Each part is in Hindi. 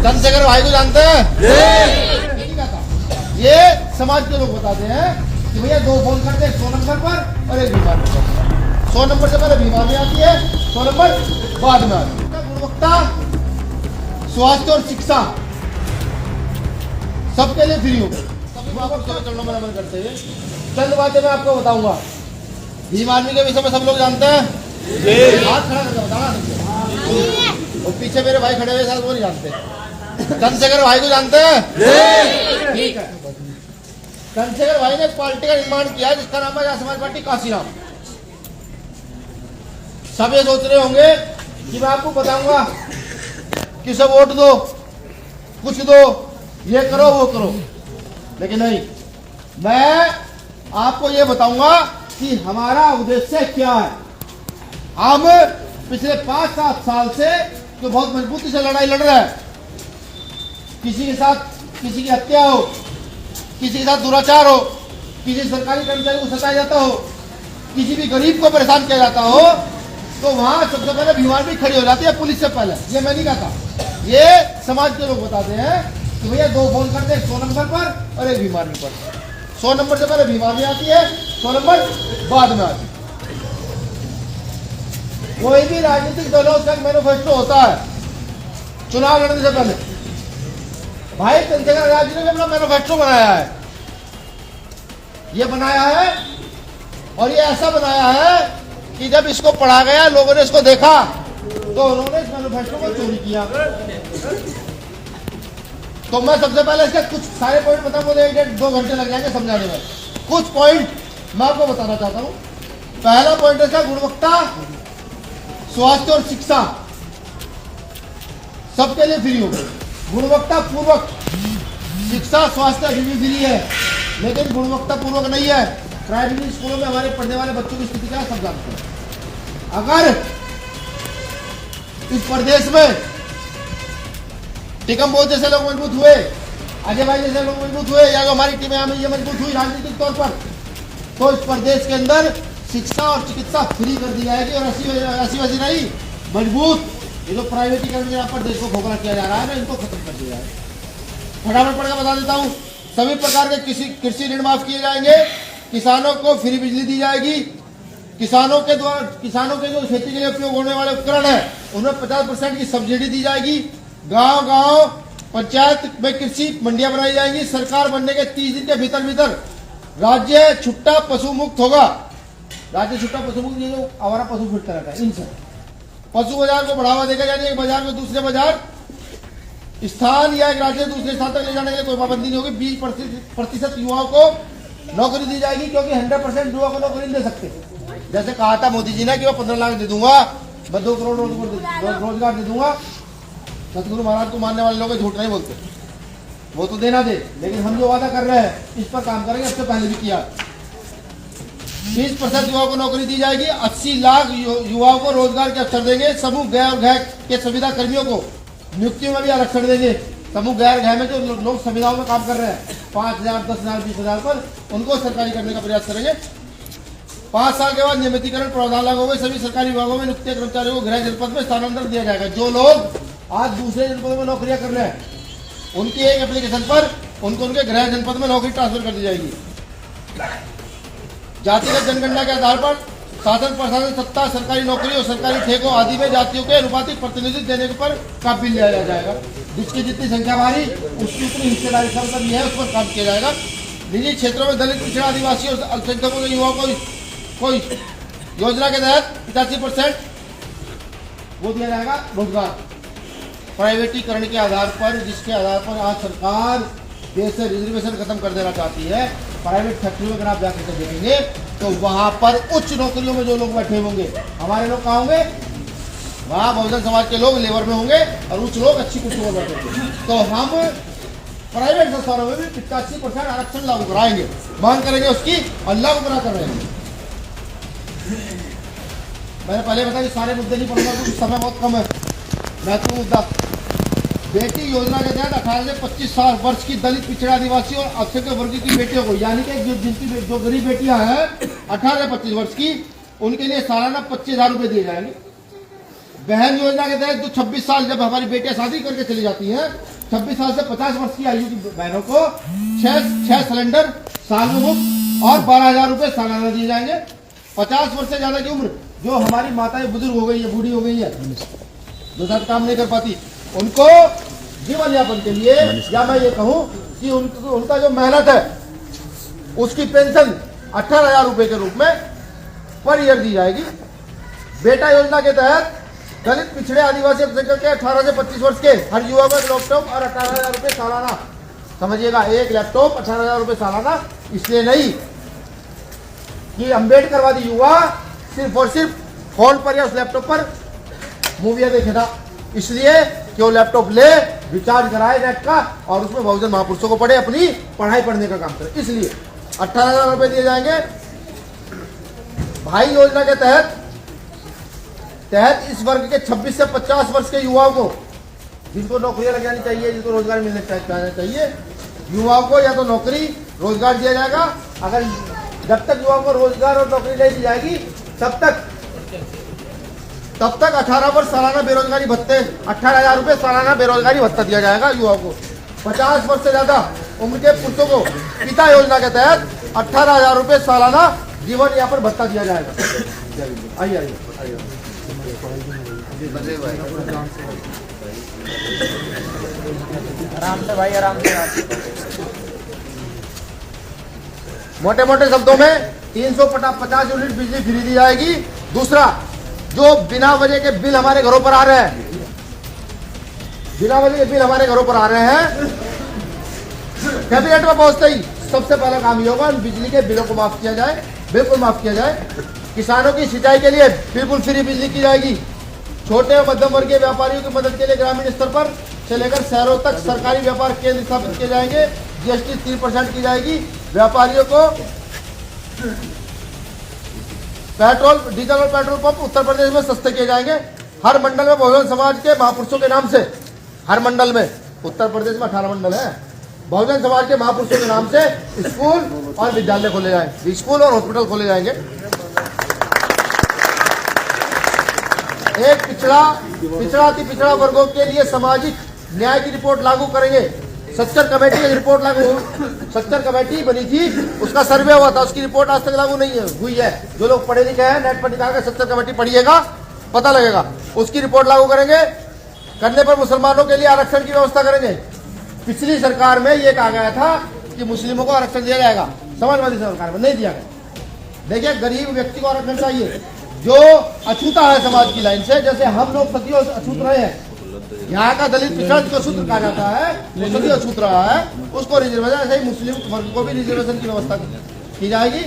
चंद्रशेखर भाई को जानते हैं? ये समाज के लोग बताते हैं कि भैया 2 फोन करते हैं 100 नंबर पर और 1 बीमार नंबर। 100 नंबर से पहले बीमारी आती है, 100 नंबर बाद में आती है। गुणवत्ता, स्वास्थ्य और शिक्षा सबके लिए फ्री होगी। चरणों में नमन करते हुए चंद बातें मैं आपको बताऊंगा। भीम आर्मी के विषय में सब लोग जानते हैं? हाथ खड़ा करके बताना। और पीछे मेरे भाई खड़े हुए साथ वो नहीं जानते। चंद्रशेखर भाई को जानते हैं? ठीक है। चंद्रशेखर भाई ने एक पार्टी का निर्माण किया जिसका नाम है समाज पार्टी काशीराम। सब ये सोच रहे होंगे कि मैं आपको बताऊंगा कि सब वोट दो, कुछ दो, ये करो वो करो, लेकिन नहीं, मैं आपको ये बताऊंगा कि हमारा उद्देश्य क्या है। हम पिछले 5-7 साल से जो बहुत मजबूती से लड़ाई लड़ रहे हैं, किसी के साथ किसी की हत्या हो, किसी के साथ दुराचार हो, किसी सरकारी कर्मचारी को सताया जाता हो, किसी भी गरीब को परेशान किया जाता हो, तो वहां सबसे पहले भीम आर्मी खड़ी हो जाती है पुलिस से पहले। ये मैं नहीं कहता, ये समाज के लोग बताते हैं कि भैया 2 फोन करते हैं 100 नंबर पर और 1 भीम आर्मी पर। 100 नंबर से पहले भीम आर्मी आती है, 100 नंबर बाद में आती है। कोई भी राजनीतिक दलों का मैनिफेस्टो होता है चुनाव लड़ने से पहले। भाई चंद्रशेखर राज ने अपना मैनिफेस्टो बनाया है, ये बनाया है और ये ऐसा बनाया है कि जब इसको पढ़ा गया, लोगों ने इसको देखा, तो उन्होंने इस मैनिफेस्टो को चोरी किया। तो मैं सबसे पहले इसके कुछ सारे पॉइंट बताऊंगा, 1-2 घंटे लग जाएंगे समझाने में। कुछ पॉइंट मैं आपको बताना चाहता हूं। पहला पॉइंट है गुणवत्ता, स्वास्थ्य और शिक्षा सबके लिए फ्री होगी। गुणवत्ता पूर्वक शिक्षा, स्वास्थ्य अभी भी फ्री है, लेकिन गुणवत्ता पूर्वक नहीं है। प्राइमरी स्कूलों में हमारे पढ़ने वाले बच्चों की स्थिति क्या है सब जानते हैं। अगर इस प्रदेश में टिकम बोध जैसे लोग मजबूत हुए, अजय भाई जैसे लोग मजबूत हुए, या जो हमारी टीम ये मजबूत हुई राजनीतिक तौर पर, तो इस प्रदेश के अंदर शिक्षा और चिकित्सा फ्री कर दी जाएगी। और ऐसी वैसी नहीं, मजबूत। ये जो प्राइवेटीकरण में यहाँ पर देश को खोखला किया जा रहा है ना, इनको खत्म कर दिया जाएगा। फटाफट पढ़ के बता देता हूँ। सभी प्रकार के कृषि ऋण माफ किए जाएंगे, किसानों को फ्री बिजली दी जाएगी, किसानों के जो खेती के लिए उपयोग होने वाले उपकरण है उनमें 50% की सब्सिडी दी जाएगी। गांव-गांव पंचायत में कृषि मंडियां बनाई जाएंगी। सरकार बनने के 30 दिन के भीतर राज्य छुट्टा पशु मुक्त होगा। राज्य छुट्टा पशु मुक्त, ये जो आवारा पशु फिरता रहता है, इनसे पशु बाजार को बढ़ावा देगा जाएगा। एक बाजार में दूसरे बाजार स्थान या एक राज्य से दूसरे स्थान तक ले जाने के लिए कोई पाबंदी नहीं होगी। 20% युवाओं को नौकरी दी जाएगी, क्योंकि 100% युवा को नौकरी नहीं दे सकते। जैसे कहा था मोदी जी ने कि मैं 15 लाख दे दूंगा, मैं 2 करोड़ रोजगार दे दूंगा। सतगुरु महाराज को मानने वाले लोग झूठ नहीं बोलते, वो तो देना दे, लेकिन हम जो वादा कर रहे हैं इस पर काम करेंगे। इससे पहले भी किया। 20% युवाओं को नौकरी दी जाएगी। 80 लाख युवाओं को रोजगार के अवसर देंगे। समूह गैर और घय के संविदा कर्मियों को नियुक्तियों में भी आरक्षण देंगे। समूह गैर घय में जो लोग संविदाओं में काम कर रहे हैं 5,000, 10,000, 20,000 पर, उनको सरकारी करने का प्रयास करेंगे। 5 साल के बाद नियमितीकरण प्रावधान लागू होंगे। सभी सरकारी विभागों में नियुक्त कर्मचारियों को गृह जनपद में स्थानांतरण दिया जाएगा। जो लोग आज दूसरे जनपदों में नौकरियां कर रहे हैं, उनकी एक एप्लीकेशन पर उनको उनके गृह जनपद में नौकरी ट्रांसफर कर दी जाएगी। जातिगत जनगणना के आधार पर शासन प्रशासन सत्ता, सरकारी नौकरी और सरकारी ठेकों आदि में जातियों के अनुपातिक प्रतिनिधित्व देने पर काबिल लिया जाएगा। जिसकी जितनी संख्या भारी उसकी उतनी हिस्सेदारी सब है, उस पर काम किया जाएगा। निजी क्षेत्रों में दलित, पिछड़ा, आदिवासी और अल्पसंख्यकों के युवाओं को कोई योजना के तहत 85% वो दिया जाएगा रोजगार। प्राइवेटीकरण के आधार पर, जिसके आधार पर आज सरकार देश से रिजर्वेशन खत्म कर देना चाहती है। प्राइवेट फैक्ट्रियों में अगर आप जाकर देखेंगे तो वहां पर उच्च नौकरियों में जो लोग बैठे होंगे, हमारे लोग कहाँ होंगे? वहां बहुजन समाज के लोग लेबर में होंगे और उच्च लोग अच्छी कुर्सियों पर बैठे होंगे। तो हम प्राइवेट संस्थानों में भी 85% आरक्षण लागू कराएंगे, मांग करेंगे उसकी और लागू करा कर रहे हैं। मैंने पहले बताया सारे मुद्दे नहीं पढ़ूंगा क्योंकि समय बहुत कम है। महत्वपूर्ण मुद्दा, बेटी योजना के तहत 18 से 25 साल वर्ष की दलित, पिछड़ा, आदिवासी और अल्पसंख्यक वर्ग की बेटियों को, यानी कि जिनकी जो गरीब बेटियां हैं 18 से 25 वर्ष की, उनके लिए सालाना 25,000 रुपये दिए जाएंगे। बहन योजना के तहत जो 26 साल, जब हमारी बेटियां शादी करके चली जाती हैं, 26 साल से 50 वर्ष की आयु की बहनों को 6 सिलेंडर साल में मुफ्त और 12,000 रुपए सालाना दिए जाएंगे। 50 वर्ष से ज्यादा की उम्र जो हमारी माताएं बुजुर्ग हो गई है, बूढ़ी हो गई है, जो ज्यादा काम नहीं कर पाती, उनको जीवन यापन के लिए, या मैं ये कहूँ कि उनका जो मेहनत है उसकी पेंशन 18,000 रुपए के रूप में पर ईयर दी जाएगी। बेटा योजना के तहत दलित, पिछड़े, आदिवासी अल्पसंख्यक के 18 से 25 वर्ष के हर युवा को लैपटॉप और 18,000 रुपए सालाना। समझिएगा, एक लैपटॉप 18,000 रुपए सालाना। इसलिए नहीं कि अम्बेडकरवादी युवा सिर्फ और सिर्फ फोन पर या उस लैपटॉप पर मूवियां देखे था, इसलिए कि वो लैपटॉप ले, रिचार्ज कराए नेट का और उसमें बहुजन महापुरुषों को पढ़े, अपनी पढ़ाई पढ़ने का काम करे। इसलिए 18,000 रुपए दिए जाएंगे। भाई योजना के तहत इस वर्ग के 26 से 50 वर्ष के युवाओं को, जिनको नौकरियां लग जानी चाहिए, जिनको रोजगार मिलने चाहिए, युवाओं को या तो नौकरी रोजगार दिया जाएगा। अगर जब तक युवाओं को रोजगार और नौकरी नहीं दी जाएगी तब तक 18 वर्ष सालाना बेरोजगारी भत्ते, 18,000 रुपए सालाना बेरोजगारी भत्ता दिया जाएगा युवाओं को। 50 वर्ष से ज्यादा उम्र के पुरुषों को पिता योजना के तहत 18,000 रुपए सालाना जीवन यापन भत्ता दिया जाएगा। आइए आराम से भाई, आराम से। मोटे मोटे शब्दों में 350 यूनिट बिजली फ्री दी जाएगी। दूसरा, जो बिना वजह के बिल हमारे घरों पर आ रहे हैं, कैबिनेट में पहुंचते ही सबसे पहला काम ये होगा, बिजली के बिलों को माफ किया जाए, बिल्कुल माफ किया जाए। किसानों की सिंचाई के लिए बिल्कुल फ्री बिजली की जाएगी। छोटे और मध्यम वर्गीय व्यापारियों की मदद के लिए ग्रामीण स्तर पर से लेकर शहरों तक सरकारी व्यापार केंद्र स्थापित किए जाएंगे। जीएसटी 3% की जाएगी। व्यापारियों को पेट्रोल, डीजल और पेट्रोल पंप उत्तर प्रदेश में सस्ते किए जाएंगे। हर मंडल में बहुजन समाज के महापुरुषों के नाम से, हर मंडल में, उत्तर प्रदेश में 18 मंडल है, बहुजन समाज के महापुरुषों के नाम से स्कूल और विद्यालय खोले जाएंगे, स्कूल और हॉस्पिटल खोले जाएंगे। एक अति पिछड़ा वर्गों के लिए सामाजिक न्याय की रिपोर्ट लागू करेंगे। सच्चर कमेटी की रिपोर्ट सच्चर कमेटी बनी थी, उसका सर्वे हुआ था, उसकी रिपोर्ट आज तक लागू नहीं हुई है। जो लोग पढ़े लिखे हैं, नेट पर निकाल कर सच्चर कमेटी पढ़िएगा, पता लगेगा। उसकी रिपोर्ट लागू करेंगे। करने पर मुसलमानों के लिए आरक्षण की व्यवस्था करेंगे। पिछली सरकार में ये कहा गया था कि मुस्लिमों को आरक्षण दिया जाएगा, समाजवादी सरकार में नहीं दिया गया। देखिए, गरीब व्यक्ति को आरक्षण चाहिए जो अछूता है समाज की लाइन से, जैसे हम लोग सदियों अछूत रहे हैं। यहाँ का दलित पिछड़ा जिसको शूद्र कहा जाता है, वो सदियों अछूत रहा है, उसको रिजर्वेशन, ऐसे ही मुस्लिम वर्ग को भी रिजर्वेशन की व्यवस्था की जाएगी।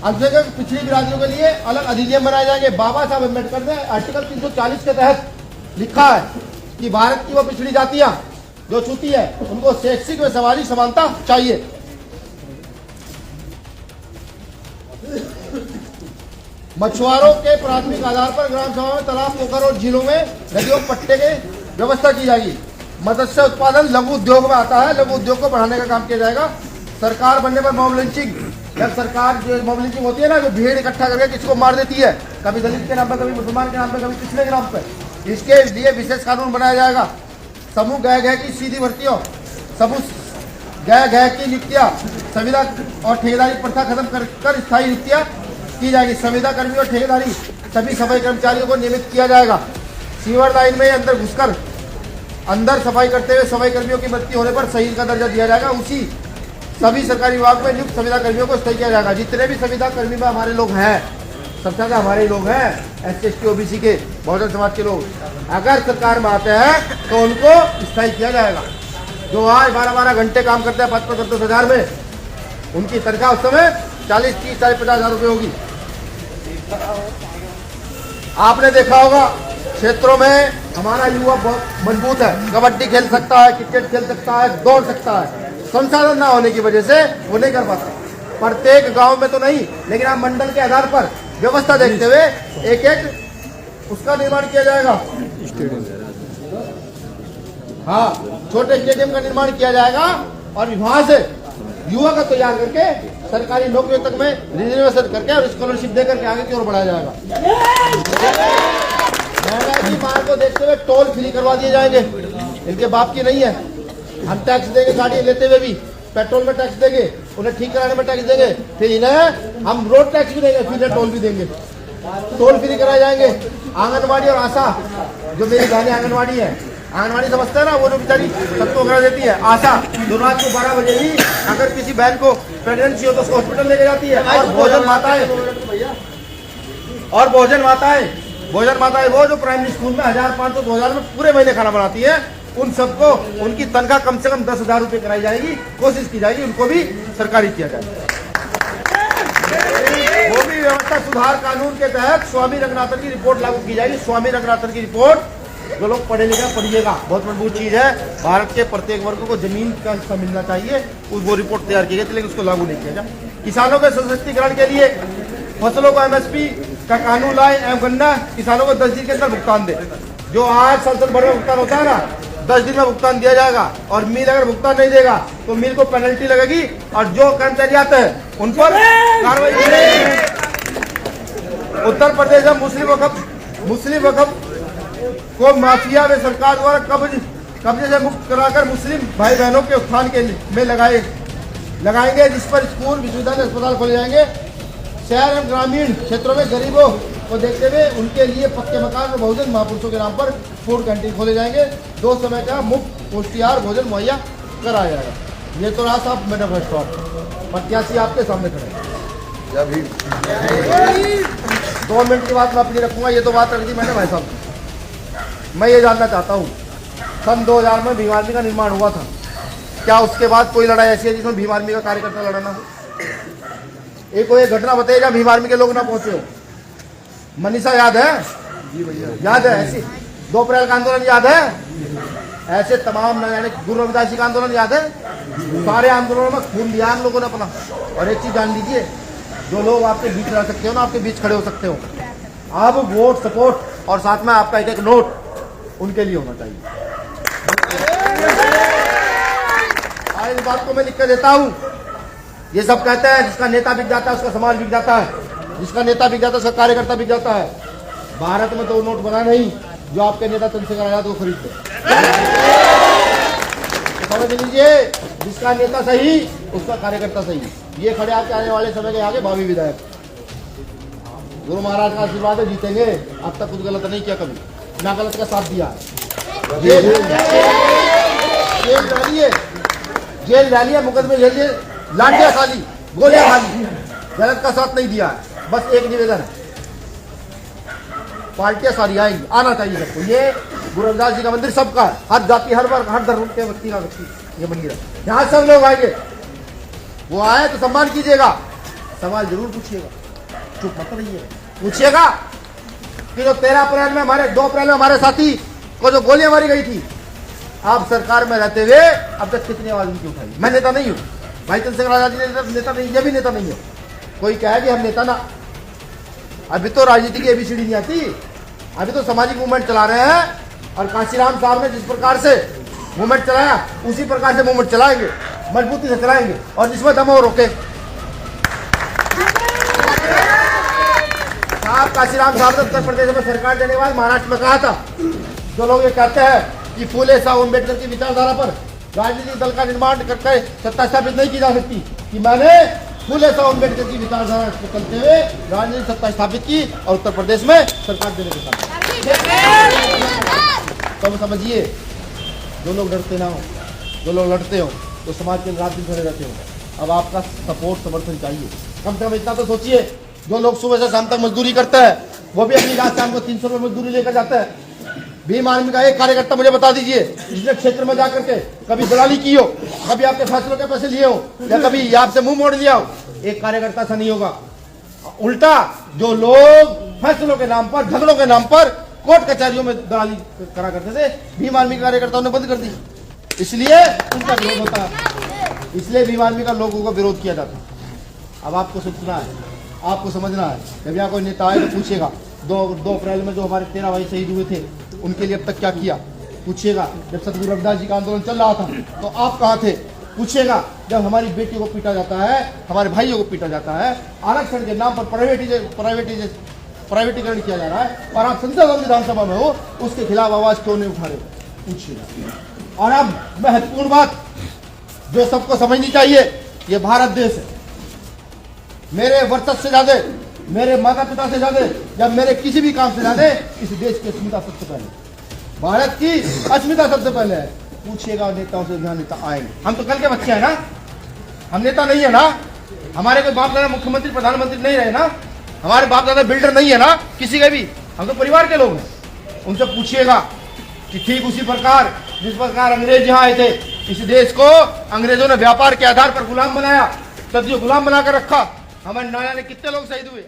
अल्पसंख्यक पिछड़ी बिरादरियों के लिए अलग अधिनियम बनाए जाएंगे। बाबा साहब अम्बेडकर ने आर्टिकल 340 के तहत लिखा है कि भारत की वो पिछड़ी जातियां जो छूती है, उनको शैक्षिक व सामाजिक समानता चाहिए। मछुआरों के प्राथमिक आधार पर ग्राम सभा में तालाब, पोखर और झीलों में नदियों पट्टे के व्यवस्था की जाएगी। मत्स्य उत्पादन लघु उद्योग में आता है, लघु उद्योग को बढ़ाने का काम किया जाएगा। सरकार बनने पर मॉब लिंचिंग, जब सरकार जो मॉब लिंचिंग होती है ना, जो भीड़ इकट्ठा करके किसी को मार देती है, कभी दलित के नाम पर, कभी मुसलमान के नाम पर, कभी पिछले के नाम पर, इसके लिए विशेष कानून बनाया जाएगा। समूह गृह की सीधी भर्तियों, समूह गृह की नियुक्तियां, संविदा और ठेकेदारी प्रथा खत्म कर स्थायी नियुक्तियां की जाएगी। संविदा कर्मी और ठेकेदारी सभी सफाई कर्मचारियों को नियमित किया जाएगा। सीवर लाइन में अंदर घुसकर अंदर सफाई करते हुए सफाई कर्मियों की मृत्यु होने पर शहीद का दर्जा दिया जाएगा। उसी सभी सरकारी विभाग में नियुक्त संविदा कर्मियों को स्थायी किया जाएगा। जितने भी संविदा कर्मी में हमारे लोग हैं, सबसे ज्यादा हमारे लोग हैं SC ST OBC के, बहुजन समाज के लोग, अगर सरकार में आते हैं तो उनको स्थायी किया जाएगा। जो आज 12-12 घंटे काम करते हैं 5-5-10 हज़ार में, उनकी तनख्वाह उस समय 40, 30, 40, 50 हज़ार रुपये होगी। आपने देखा होगा क्षेत्रों में हमारा युवा बहुत मजबूत है, कबड्डी खेल सकता है, क्रिकेट खेल सकता है, दौड़ सकता है। संसाधन ना होने की वजह से वो नहीं कर पाता। प्रत्येक गांव में तो नहीं, लेकिन आप मंडल के आधार पर व्यवस्था देखते हुए एक एक उसका निर्माण किया जाएगा। हाँ, छोटे स्टेडियम का निर्माण किया जाएगा और वहां से युवा का तैयार करके सरकारी नौकरियों तक में रिजर्वेशन करके और स्कॉलरशिप देकर के आगे की ओर बढ़ाया जाएगा। महंगाई की मांग को देखते हुए टोल फ्री करवा दिए जाएंगे, इनके बाप की नहीं है। हम टैक्स देंगे गाड़ी लेते हुए भी, पेट्रोल में टैक्स देंगे, उन्हें ठीक कराने में टैक्स देंगे, फिर इन्हें हम रोड टैक्स भी देंगे, फिर इन्हें टोल भी देंगे, टोल फ्री कराए जाएंगे। आंगनबाड़ी और आशा, जो मेरी बहनें आंगनबाड़ी है, आंगनबाड़ी समझते हैं ना, वो जो बेचारी सबको करा देती है, आशा जो रात को 12 बजे ही अगर किसी बहन को प्रेगनेंसी हो तो उसको हॉस्पिटल लेके जाती है। और भोजन माताएं वो जो प्राइमरी स्कूल में 1500 2000 में पूरे महीने खाना बनाती है, उन सबको उनकी तनख्वाह कम से कम 10,000 रुपये कराई जाएगी, कोशिश की जाएगी उनको भी सरकारी किया जाए। वो भी व्यवस्था सुधार कानून के तहत स्वामी रंगनाथन की रिपोर्ट लागू की जाएगी। स्वामी रंगनाथन की रिपोर्ट जो लोग पढ़े लिखे पढ़िएगा, बहुत मजबूत चीज है। भारत के प्रत्येक वर्ग को जमीन का हिस्सा मिलना चाहिए, वो रिपोर्ट तैयार की गई थी, लेकिन उसको लागू नहीं किया जाए। किसानों के सशक्तिकरण के लिए फसलों को MSP का कानून लाए एवं गन्ना किसानों को 10 दिन के अंदर भुगतान दे। जो आज संसद भर में भुगतान होता है ना, 10 दिन में भुगतान दिया जाएगा। और मिल अगर भुगतान नहीं देगा तो मिल को पेनल्टी लगेगी और जो कर्मचारी आते हैं उन पर कार्रवाई की जाएगी। उत्तर प्रदेश में मुस्लिम वक्फ को माफिया में सरकार द्वारा कब्जे से मुक्त कराकर मुस्लिम भाई बहनों के उत्थान के में लगाएंगे, जिस पर स्कूल, विश्वविद्यालय, अस्पताल खोले जाएंगे। शहर एवं ग्रामीण क्षेत्रों में गरीबों को देखते हुए उनके लिए पक्के मकान और बहुजन महापुरुषों के नाम पर फूड कैंटीन खोले जाएंगे। 2 समय का मुफ्त पौष्टिहार भोजन मुहैया कराया जाएगा। ये तो रहा साहब मैनिफेस्टो, प्रत्याशी आपके सामने खड़े। 2 मिनट की बात मैं अपनी रखूंगा, ये तो बात रख दी मैंने भाई साहब। मैं ये जानना चाहता हूँ, सन 2000 में भीम आर्मी का निर्माण हुआ था, क्या उसके बाद कोई लड़ाई ऐसी है जिसमें भीम आर्मी का कार्यकर्ता लड़ना हो? एक कोई घटना बताइए जहाँ भीम आर्मी के लोग ना पहुंचे हो। मनीषा याद है? जी भैया याद है। ऐसी 2 अप्रैल का आंदोलन याद है? ऐसे तमाम, यानी गुरु रविदास जी का आंदोलन याद है? सारे आंदोलनों में खून दिया हम लोगों ने अपना। और एक चीज जान लीजिए, जो लोग आपके बीच रह सकते हो ना, आपके बीच खड़े हो सकते हो, आप वोट, सपोर्ट और साथ में आपका एक नोट उनके लिए होना चाहिए। आज इस बात को मैं लिख कर देता हूँ। ये सब कहते हैं जिसका नेता बिक जाता है उसका समाज बिक जाता है, जिसका नेता बिक जाता है उसका कार्यकर्ता बिक जाता है। भारत में तो नोट बना नहीं जो आपके नेता चंद्रशेखर आजाद को खरीद दे। समझ लीजिए, जिसका नेता सही उसका कार्यकर्ता सही। ये खड़े आपके आने वाले समय के आगे भावी विधायक, गुरु महाराज का आशीर्वाद है, जीतेंगे। अब तक कुछ गलत नहीं किया, कभी ना गलत का साथ दिया है। जेल डाली है, मुकदमे झेल लिए, लाठियां खाली, गोलियां खाली, गलत का साथ नहीं दिया है। बस एक निवेदन है, पार्टियां सारी आएंगी, आना चाहिए सबको। ये गुरु रविदास जी का मंदिर सबका, हर जाति, हर वर्ग, हर धर्म के व्यक्ति का ये मंदिर है। यहाँ सब लोग आएंगे, वो आए तो सम्मान कीजिएगा, सवाल जरूर पूछिएगा, चुप मत रहिए, पूछिएगा कि जो 2 अप्रैल में हमारे साथी को जो गोलियां मारी गई थी, आप सरकार में रहते हुए अब तक कितनी आवाज उनकी उठाई? मैं नेता नहीं हूँ, भाई चंद्रशेखर आजाद जी नेता नहीं, ये भी नेता नहीं है। कोई कहे कि हम नेता ना, अभी तो राजनीति की ABCD नहीं आती, अभी तो सामाजिक मूवमेंट चला रहे हैं। और कांशीराम साहब ने जिस प्रकार से मूवमेंट चलाया उसी प्रकार से मूवमेंट चलाएंगे, मजबूती से चलाएंगे, और जिसमें दम हो रोके। कांशीराम साहब ने उत्तर प्रदेश में सरकार देने के बाद महाराष्ट्र में कहा था, जो लोग ये कहते हैं कि फूले साहब अम्बेडकर की विचारधारा पर राजनीतिक दल का निर्माण करके सत्ता स्थापित नहीं की जा सकती, कि मैंने फूले साहब अम्बेडकर की विचारधारा को चलते हुए राजनीतिक सत्ता स्थापित की और उत्तर प्रदेश में सरकार देने के साथ। तो समझिए, जो लोग डरते ना हो, जो लोग लड़ते हो, तो समाज के रात दिन खड़े रहते हो। अब आपका सपोर्ट, समर्थन चाहिए। कम से कम इतना तो सोचिए, जो लोग सुबह से शाम तक मजदूरी करते हैं, वो भी अपनी रात शाम को 300 रुपये मजदूरी लेकर जाते हैं। भीम आर्मी का एक कार्यकर्ता मुझे बता दीजिए जिसने क्षेत्र में जाकर के कभी दलाली की हो, कभी आपके फैसलों के पैसे लिए हो, या कभी आपसे मुंह मोड़ लिया हो। एक कार्यकर्ता सा नहीं होगा। उल्टा जो लोग फैसलों के नाम पर, झगड़ों के नाम पर कोर्ट कचहरियों में दलाली करा करते थे, भीम आर्मी के कार्यकर्ताओं ने बंद कर दी। इसलिए उनका विरोध होता है, इसलिए भीम आर्मी का लोगों का विरोध किया जाता है। अब आपको सोचना है, आपको समझना है। जब यहाँ कोई नेता आए तो पूछेगा 2 अप्रैल में जो हमारे 13 भाई शहीद हुए थे, उनके लिए अब तक क्या किया? पूछिएगा। जब सतगुरु रविदास जी का आंदोलन चल रहा था तो आप कहाँ थे? पूछिएगा। जब हमारी बेटियों को पीटा जाता है, हमारे भाइयों को पीटा जाता है, आरक्षण के नाम पर प्राइवेटीकरण किया जा रहा है और आप संसद और विधानसभा में हो, उसके खिलाफ आवाज क्यों नहीं उठा रहे हो, पूछिएगा। और अब महत्वपूर्ण बात जो सबको समझनी चाहिए, ये भारत देश है। मेरे वर्चस्व से ज्यादा, मेरे माता पिता से ज्यादा या मेरे किसी भी काम से ज्यादा इस देश की अस्मिता सबसे पहले, भारत की अस्मिता सबसे पहले है। पूछिएगा नेताओं से, जहां नेता आएंगे, हम तो कल के बच्चे हैं ना, हम नेता नहीं है ना, हमारे कोई बाप दादा मुख्यमंत्री प्रधानमंत्री नहीं रहे ना, हमारे बाप दादा बिल्डर नहीं है ना किसी के भी, हम तो परिवार के लोग हैं। उनसे पूछिएगा कि ठीक उसी प्रकार जिस प्रकार अंग्रेज यहाँ आए थे, इस देश को अंग्रेजों ने व्यापार के आधार पर गुलाम बनाया, सदियों गुलाम बनाकर रखा, हमारे नाना ने कितने लोग शहीद हुए।